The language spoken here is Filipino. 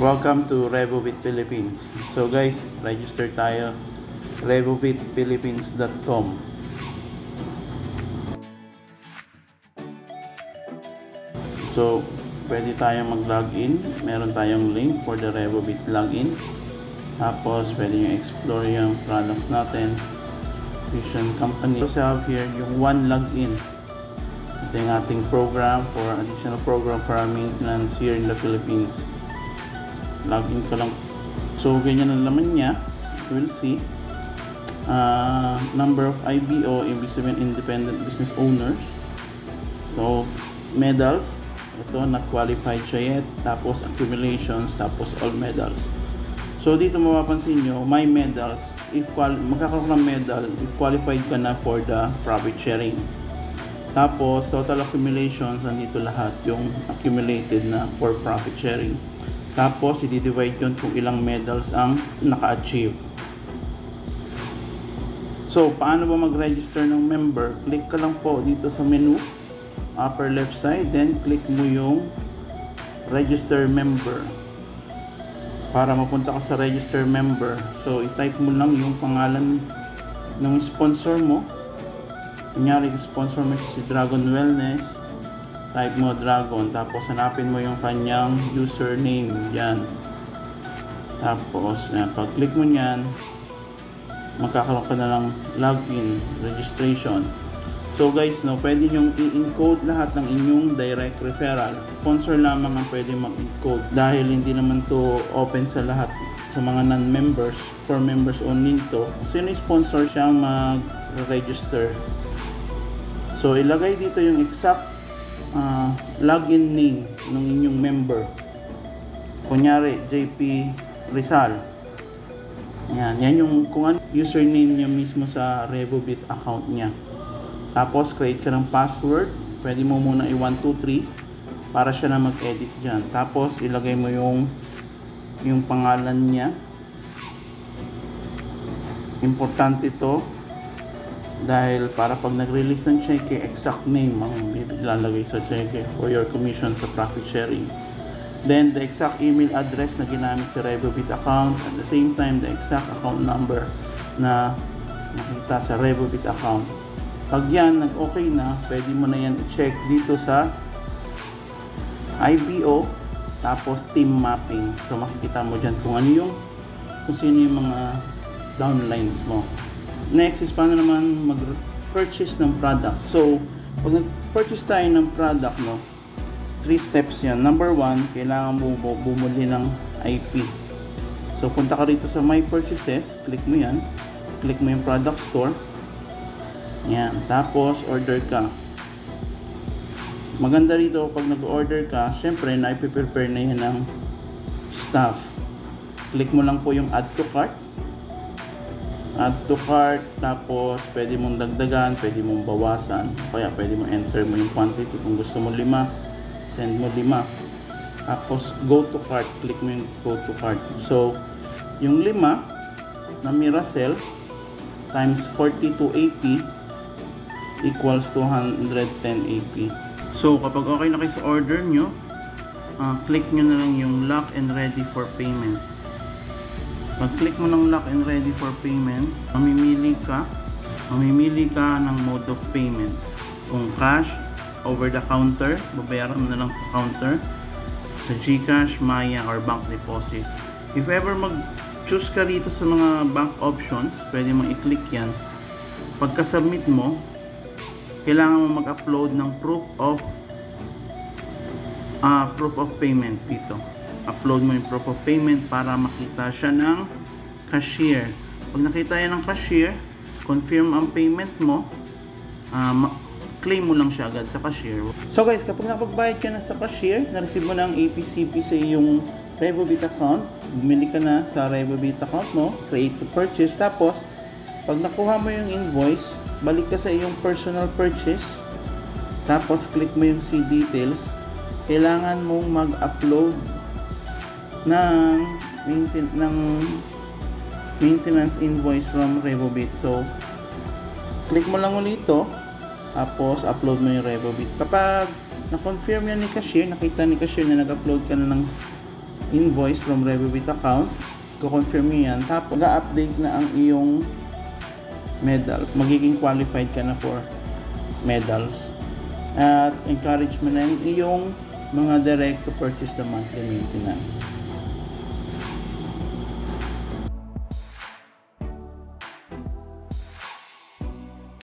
Welcome to RevoBit Philippines. So guys, register tayo revobitphilippines.com. So, pwede tayong mag-login. Meron tayong link for the RevoBit login. Tapos, pwede nyo explore yung products natin. Vision company. We also have here yung one login. Ito yung ating program for additional program for our maintenance here in the Philippines. Login ka lang. So, ganyan ang laman niya. You will see. Number of IBO, ibig sabihin independent business owners. So, medals. Ito, not qualified siya yet. Tapos, accumulations. Tapos, all medals. So, dito mapapansin nyo, my medals. If magkakaroon ng medal, if qualified ka na for the profit sharing. Tapos, total accumulations, nandito lahat yung accumulated na for profit sharing. Tapos, i-divide yun kung ilang medals ang naka-achieve. So, paano ba mag-register ng member? Click ka lang po dito sa menu, upper left side, then click mo yung register member. Para mapunta ka sa register member. So, i-type mo lang yung pangalan ng sponsor mo. Kunyari, sponsor mo si Dragon Wellness. Type mo Dragon. Tapos, hanapin mo yung kanyang username. Yan. Tapos, pag-click mo yan, magkakaroon ka na lang login, registration. So guys, pwede nyong i-encode lahat ng inyong direct referral. Sponsor lamang ang pwede mag-encode dahil hindi naman to open sa lahat, sa mga non-members. For members only to. Sino sponsor siyang mag-register. So ilagay dito yung exact login name ng inyong member. Kunyari, JP Rizal. Yan yung kung ano username niya mismo sa RevoBit account niya. Tapos, create ka ng password. Pwede mo muna i-123 para siya na mag-edit dyan. Tapos, ilagay mo yung pangalan niya. Importante ito dahil para pag nag-release ng cheque, exact name ang ilalagay sa cheque for your commission sa profit sharing. Then, the exact email address na ginamit sa RevoBit account. At the same time, the exact account number na nakita sa RevoBit account. Pag yan, nag-okay na, pwede mo na yan i-check dito sa IBO, tapos team mapping. So, makikita mo dyan kung sino yung mga downlines mo. Next is paano naman mag-purchase ng product. So, pag nag-purchase tayo ng product, 3 steps yan. Number 1, kailangan mo bumuli ng IP. So, punta ka rito sa My Purchases, click mo yan, click mo yung product store. Yan, tapos order ka. Maganda rito pag nag-order ka, syempre na-prepare na yan ng stuff. Click mo lang po yung add to cart. Add to cart, tapos pwede mong dagdagan, pwede mong bawasan. Kaya pwede mong enter mo yung quantity. Kung gusto mo 5, send mo 5. Tapos go to cart, click mo yung go to cart. So, yung 5 na Miracell times 42 AP equals 210 AP. So, kapag okay na kayo sa order nyo, click nyo na lang yung lock and ready for payment. Pag-click mo ng lock and ready for payment, mamimili ka ng mode of payment. Kung cash, over the counter, babayaran mo na lang sa counter, sa GCash, Maya, or bank deposit. If ever mag-choose ka rito sa mga bank options, pwede mong i-click yan. Pagka-submit mo, kailangan mo mag-upload ng proof of payment dito. Upload mo yung proof of payment para makita siya ng cashier. Pag nakita yan ng cashier, confirm ang payment mo, claim mo lang siya agad sa cashier. So guys, kapag nakapagbayad ka na sa cashier, na-receive mo na ang APCP sa iyong RevoBit account, bumili ka na sa RevoBit account mo, create to purchase, tapos pag nakuha mo yung invoice, balik ka sa iyong personal purchase, tapos click mo yung see details. Kailangan mong mag-upload ng maintenance invoice from RevoBit. So, click mo lang ulit ito, tapos upload mo yung RevoBit. Kapag na-confirm yan ni cashier, nakita ni cashier na nag-upload ka na ng invoice from Revivit account. Ko-confirm nyo yan. Tapos, ga-update na ang iyong medal. Magiging qualified ka na for medals. At encourage mo na yung iyong mga direct to purchase the monthly maintenance.